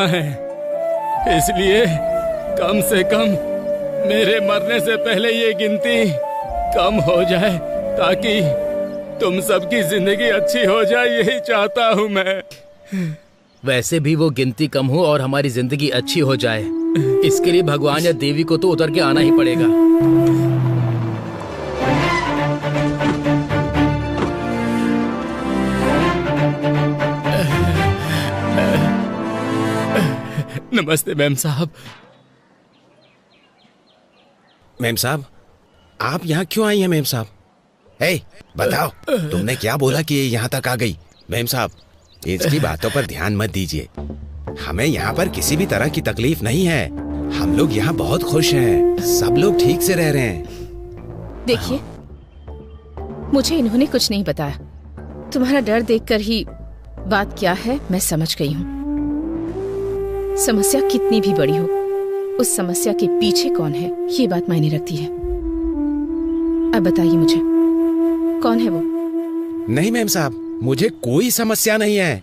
कहाँ है, इसलिए कम से कम मेरे मरने से पहले ये गिनती कम हो जाए ताकि तुम सबकी जिंदगी अच्छी हो जाए, यही चाहता हूँ मैं। वैसे भी वो गिनती कम हो और हमारी जिंदगी अच्छी हो जाए, इसके लिए भगवान या देवी को तो उतर के आना ही पड़ेगा। नमस्ते मैम साहब। मैम साहब, आप यहाँ क्यों आई हैं मैम साहब? हे, बताओ तुमने क्या बोला कि ये यहाँ तक आ गई? मैम साहब, इसकी बातों पर ध्यान मत दीजिए। हमें यहाँ पर किसी भी तरह की तकलीफ नहीं है। हम लोग यहाँ बहुत खुश हैं। सब लोग ठीक से रह रहे हैं। देखिए, मुझे इन्होंने कुछ नहीं बताया। तुम्हारा डर देखकर ही बात क्या है मैं समझ गई हूँ। समस्या कितनी भी बड़ी हो, उस समस्या के पीछे कौन है ये बात मायने रखती है। अब बताइए मुझे, कौन है वो? नहीं मैम साहब, मुझे कोई समस्या नहीं है।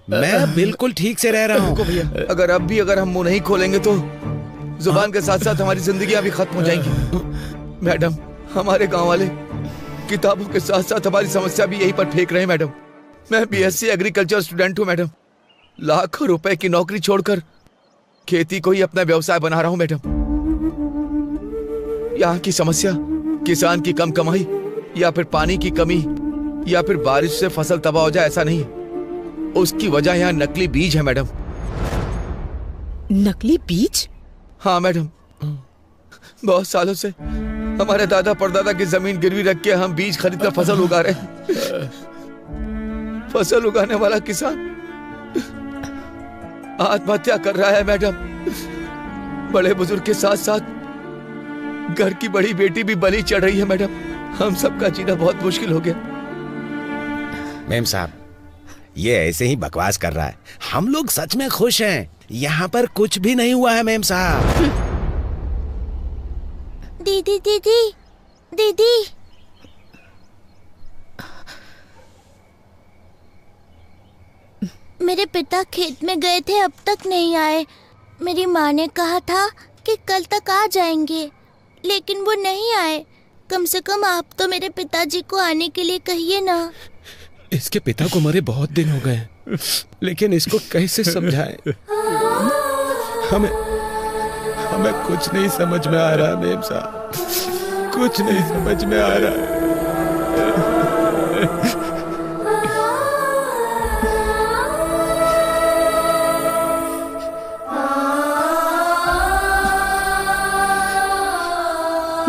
मैं बिल्कुल ठीक से रह रहा हूँ। भैया, अगर हम मुंह नहीं खोलेंगे तो जुबान के साथ साथ हमारी जिंदगियां भी खत्म हो जाएंगी। मैडम, हमारे गांव वाले किताबों के साथ साथ हमारी समस्या भी यहीं पर फेंक रहे हैं। मैडम, मैं बीएससी एग्रीकल्चर स्टूडेंट हूँ। मैडम, लाखों रुपए की नौकरी छोड़कर खेती को ही अपना व्यवसाय बना रहा हूँ। मैडम, यहाँ की समस्या किसान की कम कमाई या फिर पानी की कमी या फिर बारिश से फसल तबाह हो जाए, ऐसा नहीं। उसकी वजह यहाँ नकली बीज है। मैडम, नकली बीज? हाँ मैडम, बहुत सालों से हमारे दादा परदादा की जमीन गिरवी रख के हम बीज खरीदकर फसल उगा रहे हैं। फसल उगाने वाला किसान आत्महत्या कर रहा है। मैडम, बड़े बुजुर्ग के साथ साथ घर की बड़ी बेटी भी बलि चढ़ रही है। मैडम, हम सबका जीना बहुत मुश्किल हो गया। मैम साहब, ये ऐसे ही बकवास कर रहा है। हम लोग सच में खुश हैं। यहाँ पर कुछ भी नहीं हुआ है मैम साहब। दीदी दीदी दीदी, मेरे पिता खेत में गए थे, अब तक नहीं आए। मेरी माँ ने कहा था कि कल तक आ जाएंगे, लेकिन वो नहीं आए। कम से कम आप तो मेरे पिताजी को आने के लिए कहिए ना। इसके पिता को मरे बहुत दिन हो गए, लेकिन इसको कैसे समझाएं? हमें कुछ नहीं समझ में आ रहा है मेम साहब, कुछ नहीं समझ में आ रहा है।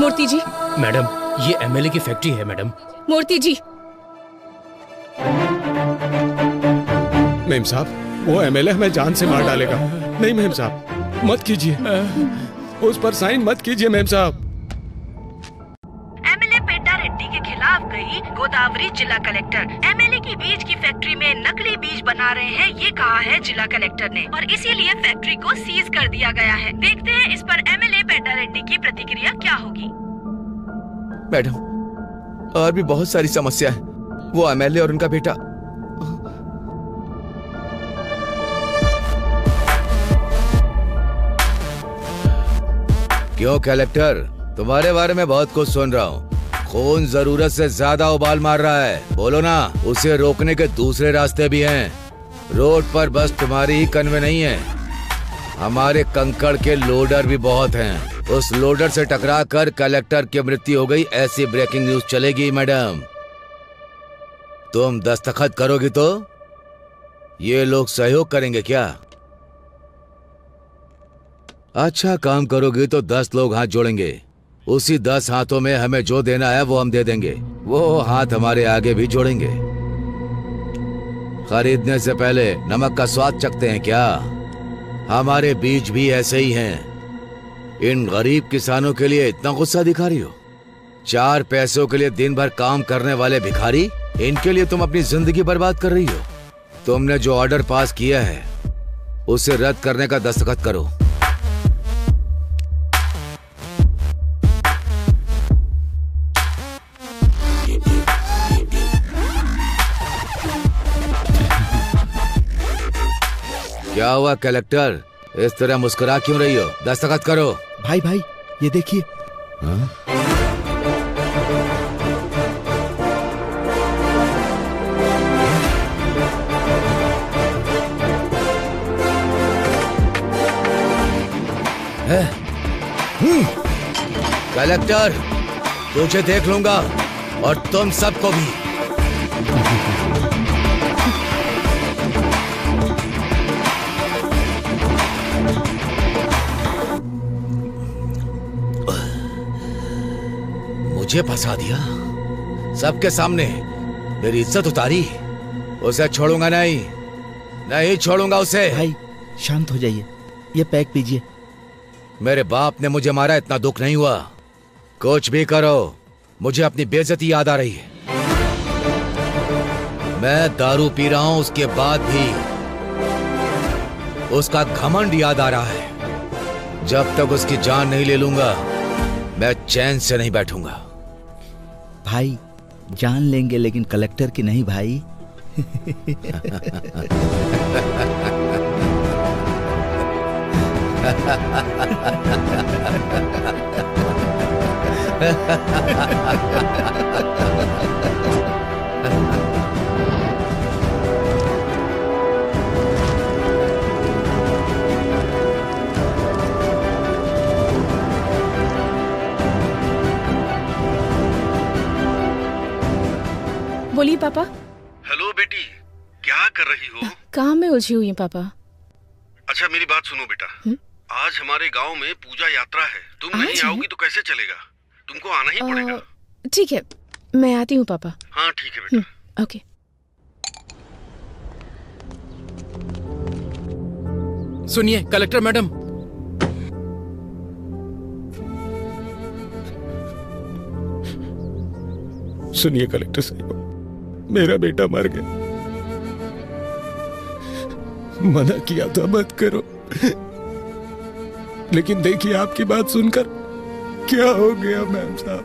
मूर्ति जी। मैडम, ये एमएलए की फैक्ट्री है मैडम। मूर्ति जी। मेम साहब, वो एमएलए हमें जान से मार डालेगा। नहीं मेम साहब, मत कीजिए, उस पर साइन मत कीजिए मेम साहब। एमएलए पेटा रेड्डी के खिलाफ गई गोदावरी जिला कलेक्टर। एमएलए की बीज की फैक्ट्री में नकली बीज बना रहे हैं, ये कहा है जिला कलेक्टर ने, और इसीलिए फैक्ट्री को सीज कर दिया गया है। देखते हैं इस पर एमएलए पेटा रेड्डी की प्रतिक्रिया क्या होगी। मैडम, और भी बहुत सारी समस्या है। वो एमएलए और उनका बेटा क्यों कलेक्टर, तुम्हारे बारे में बहुत कुछ सुन रहा हूँ। खून जरूरत से ज्यादा उबाल मार रहा है, बोलो ना। उसे रोकने के दूसरे रास्ते भी हैं। रोड पर बस तुम्हारी ही कन्वे नहीं है, हमारे कंकड़ के लोडर भी बहुत हैं। उस लोडर से टकरा कर कलेक्टर की मृत्यु हो गई, ऐसी ब्रेकिंग न्यूज चलेगी। मैडम, तुम दस्तखत करोगी तो ये लोग सहयोग करेंगे क्या? अच्छा काम करोगी तो 10 लोग हाथ जोड़ेंगे। उसी 10 हाथों में हमें जो देना है वो हम दे देंगे। वो हाथ हमारे आगे भी जोड़ेंगे। खरीदने से पहले नमक का स्वाद चखते हैं क्या? हमारे बीज भी ऐसे ही हैं। इन गरीब किसानों के लिए इतना गुस्सा दिखा रही हो? 4 पैसों के लिए दिन भर काम करने वाले भिखारी, इनके लिए तुम अपनी जिंदगी बर्बाद कर रही हो। तुमने जो ऑर्डर पास किया है उसे रद्द करने का दस्तखत करो। क्या हुआ कलेक्टर, इस तरह मुस्कुरा क्यों रही हो? दस्तखत करो। भाई भाई ये देखिए। कलेक्टर, तुझे देख लूंगा और तुम सबको भी। मुझे फंसा दिया सबके सामने, मेरी इज्जत उतारी। उसे छोड़ूंगा नहीं, नहीं छोड़ूंगा उसे। भाई शांत हो जाइए, ये पैक पीजिए। मेरे बाप ने मुझे मारा, इतना दुख नहीं हुआ। कुछ भी करो, मुझे अपनी बेइज्जती याद आ रही है। मैं दारू पी रहा हूं, उसके बाद भी उसका घमंड याद आ रहा है। जब तक उसकी जान नहीं ले लूंगा, मैं चैन से नहीं बैठूंगा। भाई जान लेंगे लेकिन कलेक्टर की नहीं भाई। बोलिए पापा। हेलो बेटी, क्या कर रही हो? काम में उलझी हुई हूँ पापा। अच्छा मेरी बात सुनो बेटा, आज हमारे गांव में पूजा यात्रा है। तुम नहीं आओगी तो कैसे चलेगा? तुमको आना ही पड़ेगा। ठीक है, मैं आती हूँ पापा। हाँ ठीक है बेटा। ओके। सुनिए कलेक्टर मैडम, सुनिए कलेक्टर साहब, मेरा बेटा मर गया। मना किया था मत करो, लेकिन देखिए आपकी बात सुनकर क्या हो गया मेम साहब।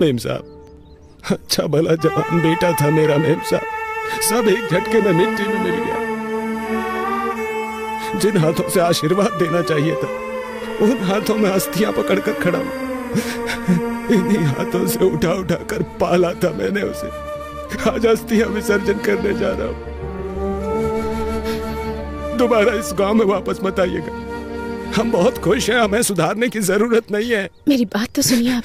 मेम साहब, अच्छा भला जवान बेटा था मेरा मेम साहब, सब एक झटके में मिट्टी में मिल गया। जिन हाथों से आशीर्वाद देना चाहिए था, उन हाथों में अस्थियां पकड़कर खड़ा हूं। इन्हीं हाथों से उठा उठा कर पाला था मैंने उसे। आज अस्थियां विसर्जन करने जा रहा हूं। दोबारा इस गांव में वापस मत आइएगा। हम बहुत खुश हैं, हमें सुधारने की जरूरत नहीं है। मेरी बात तो सुनिए आप।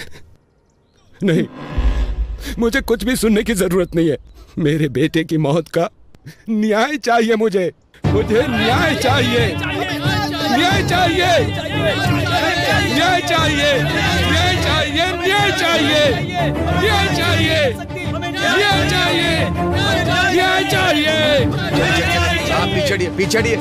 नहीं, मुझे कुछ भी सुनने की जरूरत नहीं है। मेरे बेटे की मौत का न्याय चाहिए मुझे न्याय चाहिए, न्याय चाहिए, न्याय चाहिए, न्याय चाहिए, न्याय चाहिए, न्याय चाहिए, न्याय चाहिए, न्याय चाहिए। आप पीछे पीछे।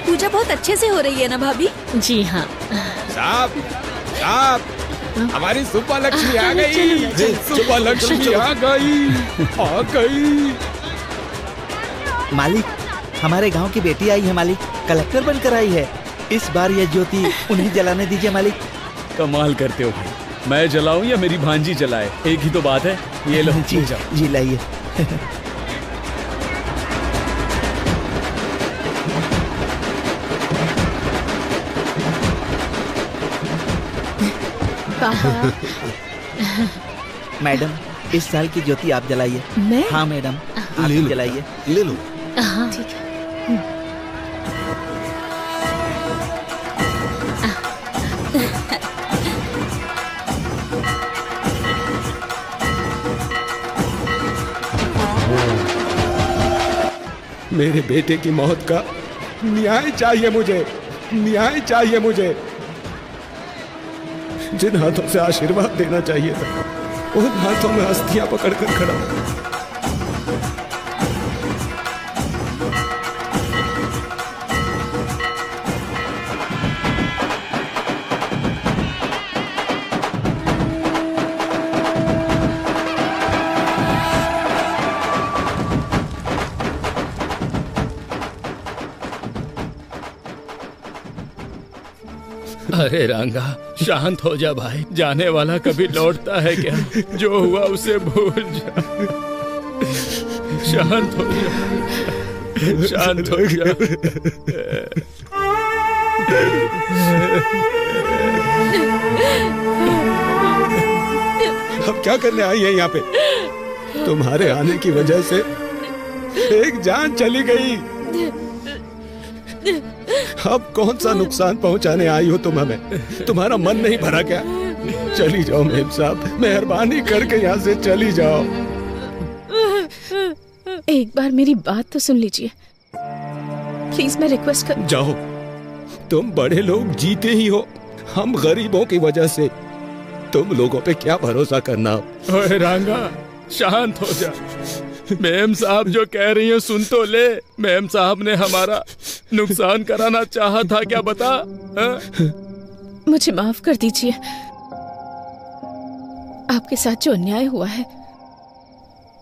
पूजा बहुत अच्छे से हो रही है ना भाभी? जी हाँ। साहब, साहब, हमारी सुप्पा लक्ष्मी आ गई। सुप्पा लक्ष्मी आ गई। मालिक, हमारे गांव की बेटी आई है मालिक, कलेक्टर बनकर आई है। इस बार यह ज्योति उन्हें जलाने दीजिए मालिक। कमाल करते हो भाई, मैं जलाऊं या मेरी भांजी जलाए, एक ही तो बात है। ये लो जी लाइए। मैडम, इस साल की ज्योति आप जलाइए। मैं? हाँ मैडम, आप जलाइए। ले लो। हाँ ठीक है। मेरे बेटे की मौत का न्याय चाहिए मुझे, न्याय चाहिए मुझे। जिन हाथों से आशीर्वाद देना चाहिए था, उन हाथों में अस्थियां पकड़कर खड़ा हूं। अरे रांगा, शांत हो जा भाई। जाने वाला कभी लौटता है क्या? जो हुआ उसे भूल जा। शांत हो जा, शांत हो जा। अब क्या करने आई है यहाँ पे? तुम्हारे आने की वजह से एक जान चली गई। अब कौन सा नुकसान पहुंचाने आई हो तुम हमें? तुम्हारा मन नहीं भरा क्या? चली जाओ मेम साहब, मेहरबानी करके यहाँ से चली जाओ। एक बार मेरी बात तो सुन लीजिए प्लीज, मैं रिक्वेस्ट कर। जाओ, तुम बड़े लोग जीते ही हो, हम गरीबों की वजह से तुम लोगों पे क्या भरोसा करना। ओए रांगा, शांत हो जा। मेम साहब जो कह रही है सुन तो ले। मेम साहब ने हमारा नुकसान कराना चाहा था क्या, बता? मुझे माफ कर दीजिए। आपके साथ जो अन्याय हुआ है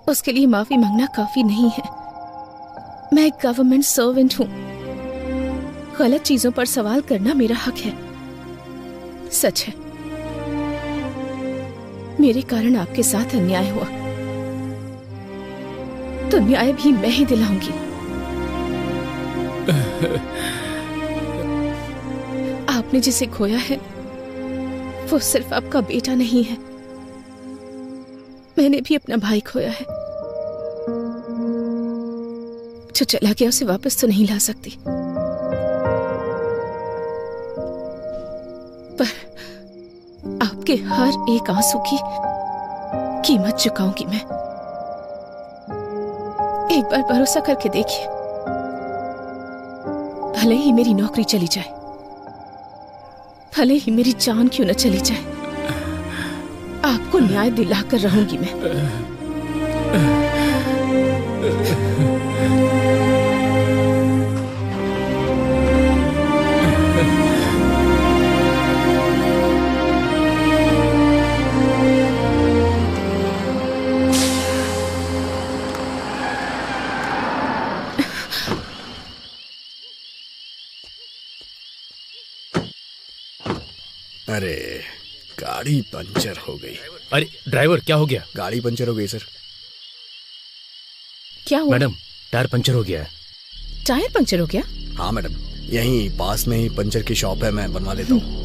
उसके लिए माफी मांगना काफी नहीं है। मैं एक गवर्नमेंट सर्वेंट हूँ। गलत चीजों पर सवाल करना मेरा हक है। सच है, मेरे कारण आपके साथ अन्याय हुआ, तो न्याय भी मैं ही दिलाऊंगी। आपने जिसे खोया है वो सिर्फ आपका बेटा नहीं है, मैंने भी अपना भाई खोया है। जो चला गया उसे वापस तो नहीं ला सकती, पर आपके हर एक आंसू की कीमत चुकाऊंगी मैं। एक बार भरोसा करके देखिए, भले ही मेरी नौकरी चली जाए, भले ही मेरी जान क्यों न चली जाए, आपको न्याय दिलाकर रहूंगी मैं। अरे गाड़ी पंचर हो गई। अरे ड्राइवर, क्या हो गया? गाड़ी पंचर हो गई सर। क्या हुआ? मैडम, टायर पंचर हो गया है। टायर पंचर हो गया? हाँ मैडम, यहीं पास में ही पंचर की शॉप है, मैं बनवा लेता हूँ।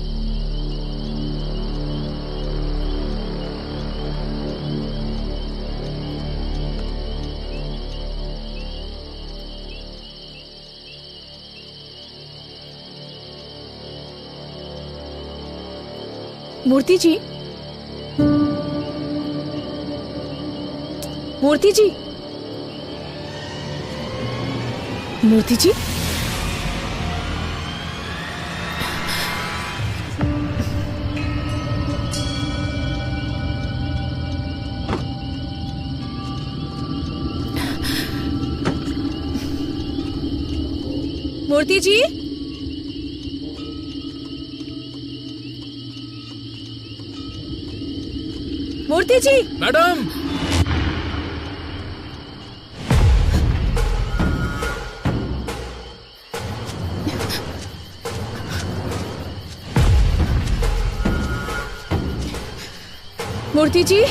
मूर्ति जी, मूर्ति जी, मूर्ति जी, मूर्ति जी, मूर्ति जी। मैडम, मूर्ति जी,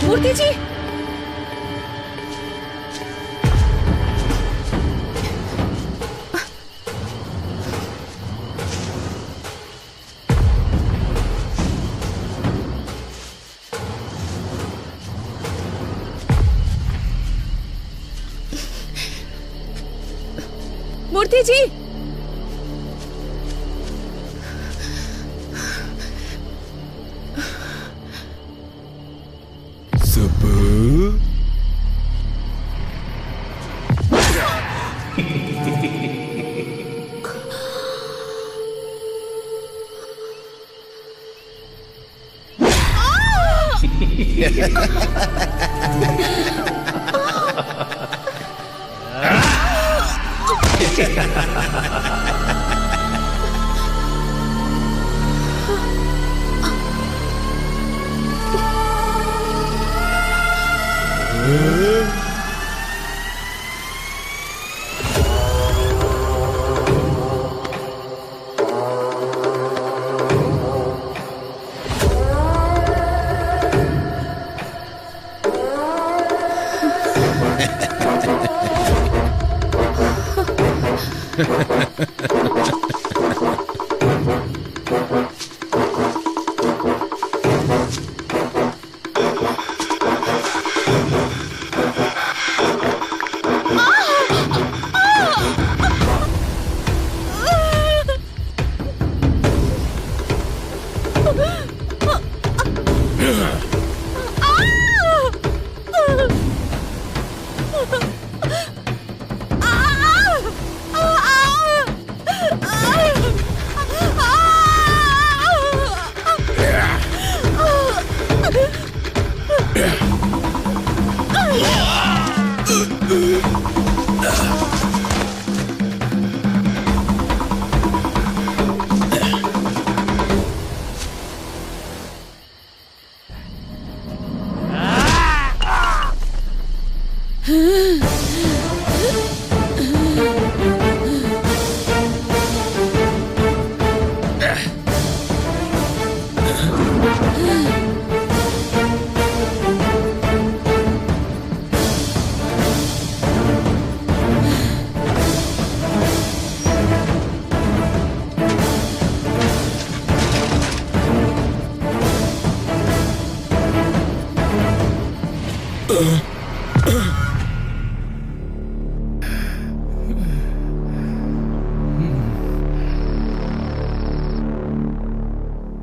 मूर्ति जी, मूर्ति जी,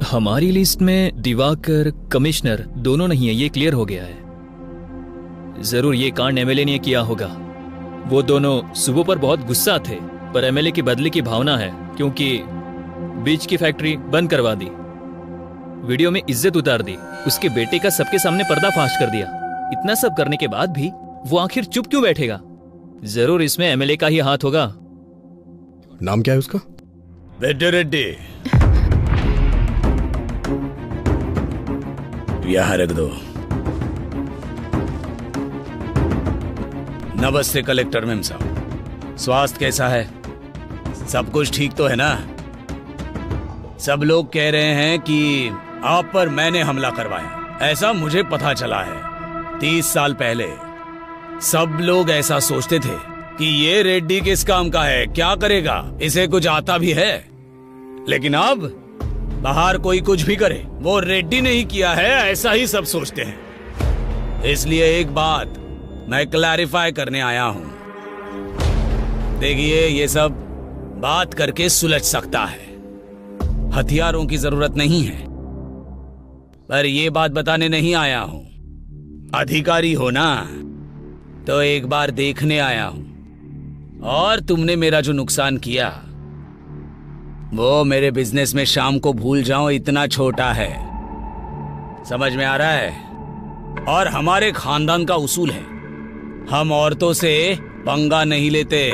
हमारी लिस्ट में दिवाकर, कमिश्नर दोनों नहीं है, ये क्लियर हो गया है। जरूर ये कांड एमएलए ने किया होगा। वो दोनों सुबह पर बहुत गुस्सा थे, पर एमएलए की बदले की भावना है, क्योंकि बीज की फैक्ट्री बंद करवा दी, वीडियो में इज्जत उतार दी, उसके बेटे का सबके सामने पर्दाफाश कर दिया। इतना सब करने के बाद भी वो आखिर चुप क्यों बैठेगा? जरूर इसमें एमएलए का ही हाथ होगा। नाम क्या है उसका? बेटे रेड्डी, यहाँ रख दो। नमस्ते कलेक्टर मैम साहब, स्वास्थ्य कैसा है? सब कुछ ठीक तो है ना? सब लोग कह रहे हैं कि आप पर मैंने हमला करवाया, ऐसा मुझे पता चला है। 30 साल पहले सब लोग ऐसा सोचते थे कि ये रेड्डी किस काम का है, क्या करेगा, इसे कुछ आता भी है। लेकिन अब बाहर कोई कुछ भी करे, वो रेड्डी ने ही किया है, ऐसा ही सब सोचते हैं। इसलिए एक बात मैं क्लैरिफाई करने आया हूं। देखिए, ये सब बात करके सुलझ सकता है, हथियारों की जरूरत नहीं है। पर ये बात बताने नहीं आया हूं। अधिकारी हो ना, तो एक बार देखने आया हूं। और तुमने मेरा जो नुकसान किया, वो मेरे बिजनेस में शाम को भूल जाऊं इतना छोटा है। समझ में आ रहा है? और हमारे खानदान का उसूल है, हम औरतों से पंगा नहीं लेते।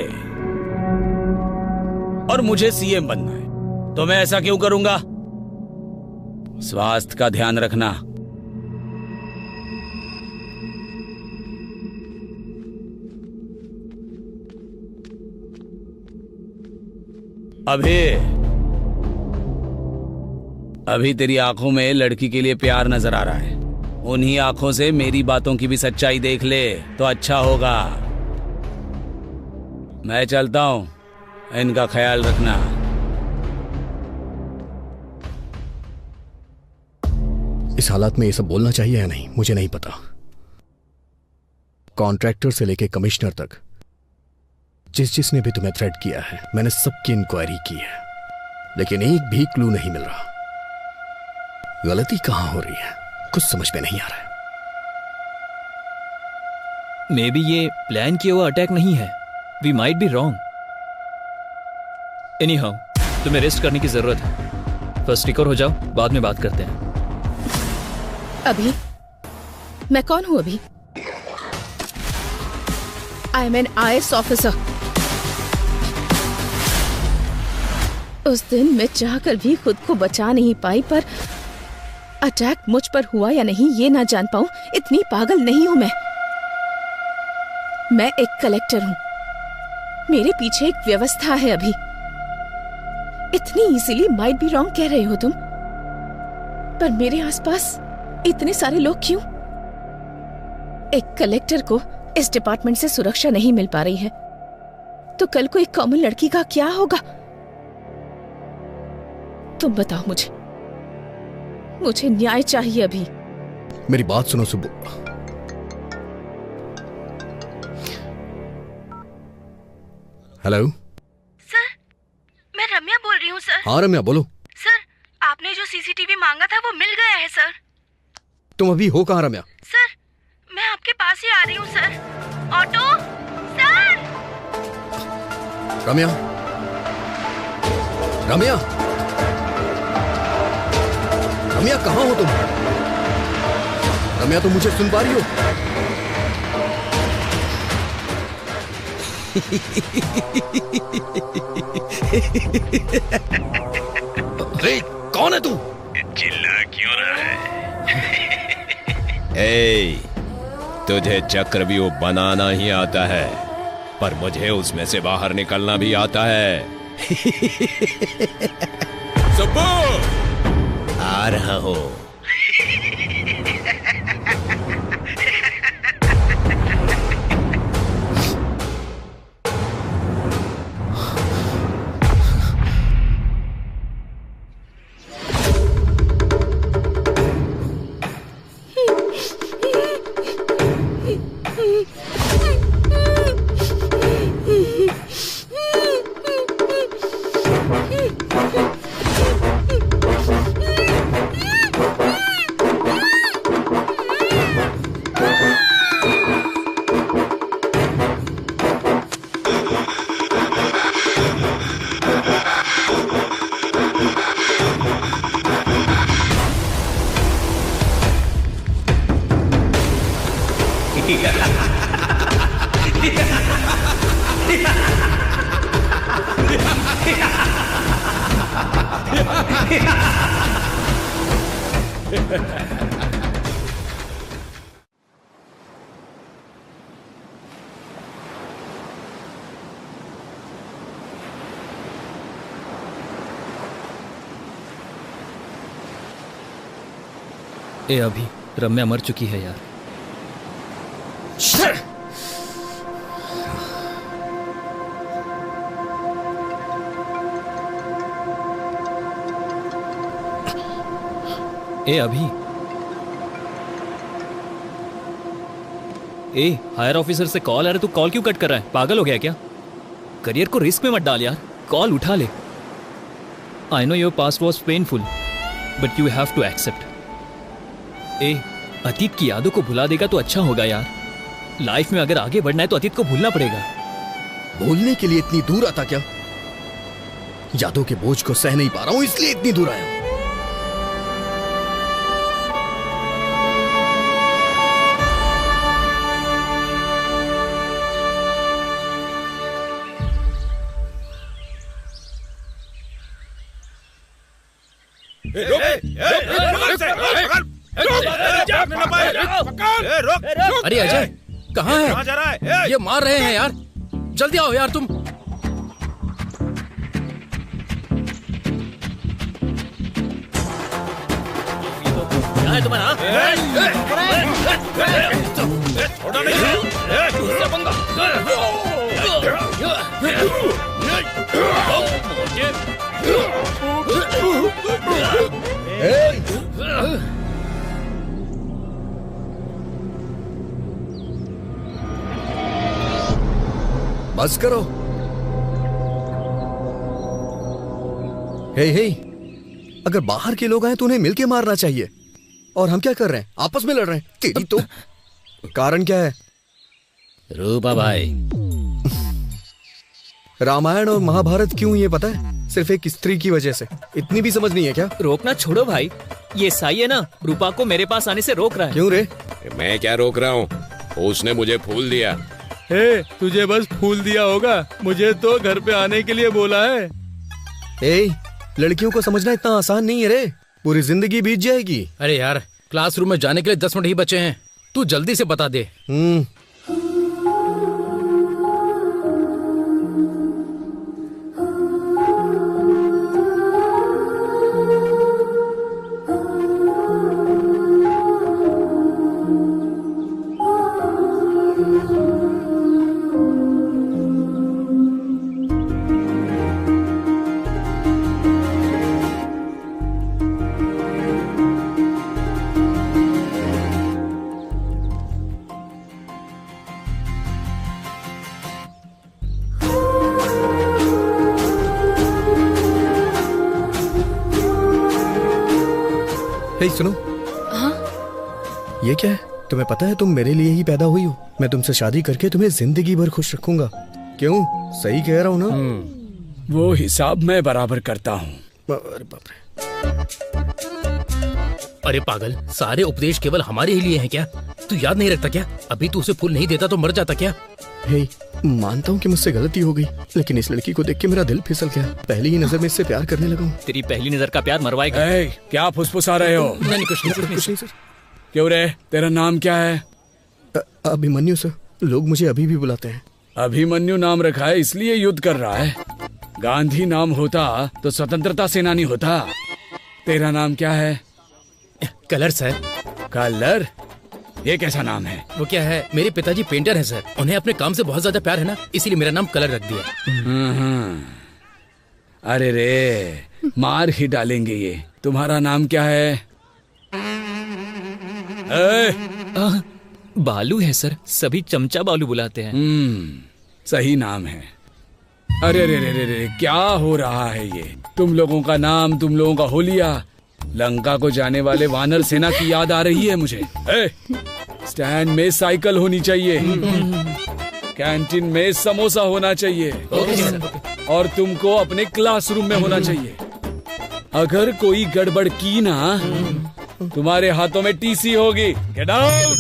और मुझे सीएम बनना है, तो मैं ऐसा क्यों करूंगा? स्वास्थ्य का ध्यान रखना। अभी तेरी आंखों में लड़की के लिए प्यार नजर आ रहा है। उन्हीं आंखों से मेरी बातों की भी सच्चाई देख ले तो अच्छा होगा। मैं चलता हूं, इनका ख्याल रखना। इस हालात में ये सब बोलना चाहिए या नहीं, मुझे नहीं पता। कॉन्ट्रैक्टर से लेके कमिश्नर तक जिसने भी तुम्हें थ्रेट किया है, मैंने सबकी इंक्वायरी की है, लेकिन एक भी क्लू नहीं मिल रहा। गलती कहां हो रही है, कुछ समझ में नहीं आ रहा है। मे बी ये प्लान किया हुआ अटैक नहीं है। We might be wrong. Anyhow, तुम्हें रेस्ट करने की जरूरत है। फर्स्ट रिकवर हो जाओ, बाद में बात करते हैं। अभी मैं कौन हूं? अभी I am an IAS officer. उस दिन मैं चाहकर भी खुद को बचा नहीं पाई, पर अटैक मुझ पर हुआ या नहीं ये ना जान पाऊं, इतनी पागल नहीं हूं मैं। मैं एक कलेक्टर हूं, मेरे पीछे एक व्यवस्था है। अभी इतनी इजीली माइट बी रॉन्ग कह रहे हो तुम, पर मेरे आसपास इतने सारे लोग क्यों? एक कलेक्टर को इस डिपार्टमेंट से सुरक्षा नहीं मिल पा रही है, तो कल को एक कॉमन लड़की का क्या होगा? तुम बताओ मुझे न्याय चाहिए। अभी मेरी बात सुनो सुब्बू। हेलो सर, मैं रम्या बोल रही हूँ सर। हाँ रम्या, बोलो। सर, आपने जो CCTV मांगा था वो मिल गया है सर। तुम अभी हो कहाँ रम्या? सर, मैं आपके पास ही आ रही हूँ sir. Auto sir. Ramya, Ramya, Ramya कहाँ हो तुम? रम्या, तुम मुझे सुन पा रही हो? अरे कौन है तू? चिल्ला क्यों रहा है? ए, तुझे चक्रव्यूह बनाना ही आता है, पर मुझे उसमें से बाहर निकलना भी आता है। सुब्बू, आ रहा हूं। ए अभी रम्या मर चुकी है यार। ए अभी, ए हायर ऑफिसर से कॉल आ रहा है, तू कॉल क्यों कट कर रहा है? पागल हो गया क्या? करियर को रिस्क में मत डाल यार, कॉल उठा ले। I know your past was painful but you have to accept. ए अतीत की यादों को भुला देगा तो अच्छा होगा यार। लाइफ में अगर आगे बढ़ना है तो अतीत को भूलना पड़ेगा। भूलने के लिए इतनी दूर आता क्या? यादों के बोझ को सह नहीं पा रहा हूं इसलिए इतनी दूर आया हूं। अरे अजय कहाँ है? जा रहा है? ये मार रहे हैं यार, जल्दी आओ यार तुम। क्या है तुम्हारा? बस करो। हे हे, अगर बाहर के लोग आए तो उन्हें मिलके मारना चाहिए। और हम क्या कर रहे हैं? आपस में लड़ रहे हैं। तेरी तो कारण क्या है? रूपा भाई, रामायण और महाभारत क्यों ये पता है? सिर्फ एक स्त्री की वजह से। इतनी भी समझ नहीं है क्या? रोकना छोड़ो भाई, ये साई है ना, रूपा को मेरे पास आने से रोक रहा है। क्यों रे? मैं क्या रोक रहा हूँ, उसने मुझे फूल दिया। हे, तुझे बस फूल दिया होगा, मुझे तो घर पे आने के लिए बोला है। ए, लड़कियों को समझना इतना आसान नहीं है रे, पूरी जिंदगी बीत जाएगी। अरे यार क्लासरूम में जाने के लिए 10 मिनट ही बचे हैं, तू जल्दी से बता दे। हे सुनो। हाँ? ये क्या है? तुम्हें पता है तुम मेरे लिए ही पैदा हुई हो। मैं तुमसे शादी करके तुम्हें जिंदगी भर खुश रखूंगा। क्यों? सही कह रहा हूँ ना? वो हिसाब मैं बराबर करता हूँ। अरे बाप रे। अरे पागल, सारे उपदेश केवल हमारे ही लिए हैं क्या? तू याद नहीं रखता क्या? अभी तू उसे फूल नहीं देता तो मर जाता क्या? हे, मानता हूँ कि मुझसे गलती हो गई, लेकिन इस लड़की को देख के मेरा दिल फिसल गया। पहली ही नजर में इससे प्यार करने लगा हूँ। तेरी पहली नजर का प्यार मरवाएगा। क्या फुसफुसा रहे हो? नहीं, कुछ नहीं सर। क्यों रे, तेरा नाम क्या है? अभिमन्यु सर, लोग मुझे अभी भी बुलाते हैं। अभिमन्यु नाम रखा है इसलिए युद्ध कर रहा है। गांधी नाम होता तो स्वतंत्रता सेनानी होता। तेरा नाम क्या है? Colour sir. कलर? ये कैसा नाम है? वो क्या है, मेरे पिताजी पेंटर हैं सर, उन्हें अपने काम से बहुत ज्यादा प्यार है ना, इसीलिए मेरा नाम कलर रख दिया। अरे रे, मार ही डालेंगे ये। तुम्हारा नाम क्या है? बालू है सर, सभी चमचा बालू बुलाते हैं। सही नाम है। अरे रे रे रे रे, क्या हो रहा है ये? तुम लोगों का नाम, तुम लोगों का होलिया, लंका को जाने वाले वानर सेना की याद आ रही है मुझे। स्टैंड में साइकिल होनी चाहिए, कैंटीन में समोसा होना चाहिए, और तुमको अपने क्लासरूम में होना चाहिए। अगर कोई गड़बड़ की ना, तुम्हारे हाथों में टीसी होगी। Get out.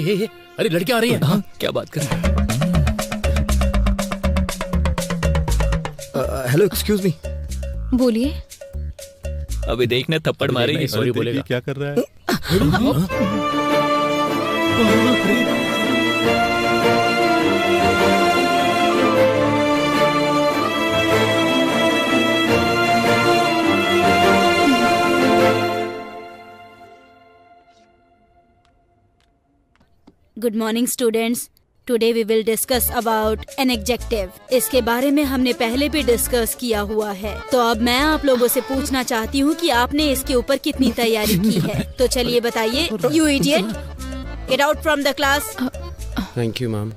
हे, अरे लड़कियां आ रही हैं। हाँ, क्या बात कर रहे हैं? Hello, excuse me. बोलिए। अभी देखना थप्पड़ मारेगी। सॉरी बोलेगा। क्या कर रहा है? Good morning students. Today we will discuss about an adjective. इसके बारे में हमने पहले भी डिस्कस किया हुआ है, तो अब मैं आप लोगों से पूछना चाहती हूँ कि आपने इसके ऊपर कितनी तैयारी की है। तो चलिए बताइए। You idiot, get out from the class. Thank you ma'am.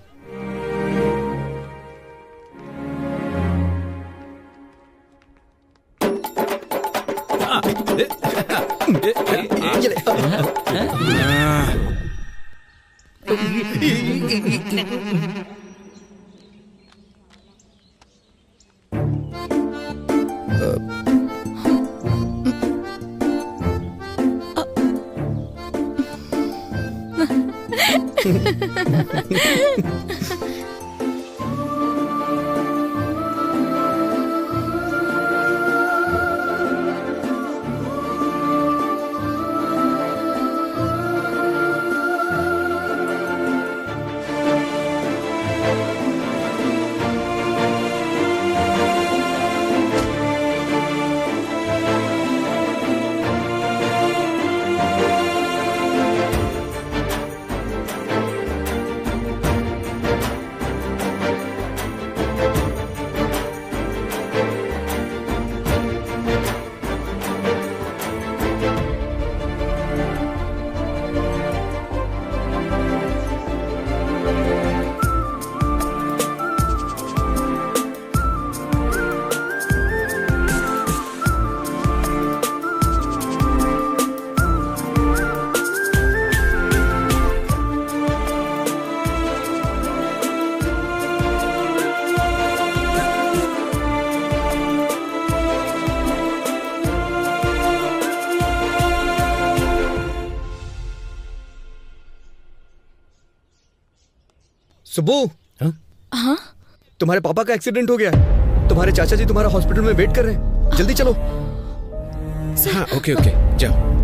Subbu. हाँ? तुम्हारे पापा का एक्सीडेंट हो गया है। तुम्हारे चाचा जी तुम्हारा हॉस्पिटल में वेट कर रहे हैं। जल्दी चलो। हाँ, ओके ओके, जाओ।